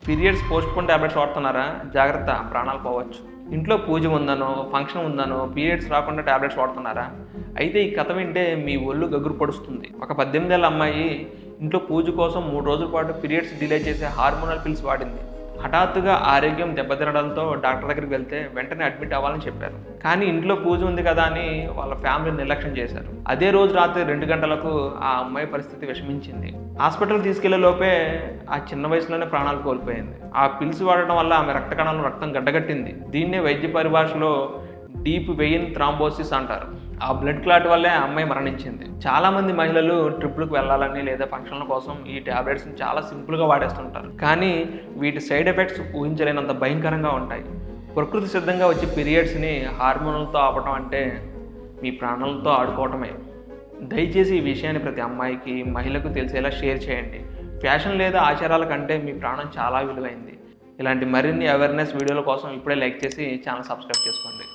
Periods postpone tablets వాడుతున్నారా? జాగ్రత్త, ప్రాణాలు పోవచ్చు. ఇంట్లో పూజ ఉందనో, ఫంక్షన్ ఉందనో పీరియడ్స్ రాకుండా ట్యాబ్లెట్స్ వాడుతున్నారా? అయితే ఈ కథ వింటే మీ ఒళ్ళు గగురు పడుస్తుంది. ఒక 18 ఏళ్ల అమ్మాయి ఇంట్లో పూజ కోసం 3 రోజుల పాటు పీరియడ్స్ డిలే చేసే హార్మోనల్ పిల్స్ వాడింది. హఠాత్తుగా ఆరోగ్యం దెబ్బతినడంతో డాక్టర్ దగ్గరికి వెళ్తే వెంటనే అడ్మిట్ అవ్వాలని చెప్పారు. కానీ ఇంట్లో పూజ ఉంది కదా అని వాళ్ళ ఫ్యామిలీ నిర్లక్ష్యం చేశారు. అదే రోజు రాత్రి 2 గంటలకు ఆ అమ్మాయి పరిస్థితి విషమించింది. హాస్పిటల్ తీసుకెళ్లే లోపే ఆ చిన్న వయసులోనే ప్రాణాలు కోల్పోయింది. ఆ పిల్స్ వాడటం వల్ల ఆమె రక్త కణాలను రక్తం గడ్డగట్టింది. దీన్నే వైద్య పరిభాషలో డీప్ వెయిన్ థ్రాంబోసిస్ అంటారు. ఆ బ్లడ్ క్లాట్ వల్లే ఆ అమ్మాయి మరణించింది. చాలామంది మహిళలు ట్రిప్లకు వెళ్ళాలని లేదా ఫంక్షన్ల కోసం ఈ ట్యాబ్లెట్స్ని చాలా సింపుల్గా వాడేస్తుంటారు. కానీ వీటి సైడ్ ఎఫెక్ట్స్ ఊహించలేనంత భయంకరంగా ఉంటాయి. ప్రకృతి సిద్ధంగా వచ్చే పీరియడ్స్ని హార్మోన్లతో ఆపటం అంటే మీ ప్రాణాలతో ఆడుకోవటమే. దయచేసి ఈ విషయాన్ని ప్రతి అమ్మాయికి, మహిళకు తెలిసేలా షేర్ చేయండి. ఫ్యాషన్ లేదా ఆచారాల కంటే మీ ప్రాణం చాలా విలువైంది. ఇలాంటి మరిన్ని అవేర్నెస్ వీడియోల కోసం ఇప్పుడే లైక్ చేసి ఛానల్ సబ్స్క్రైబ్ చేసుకోండి.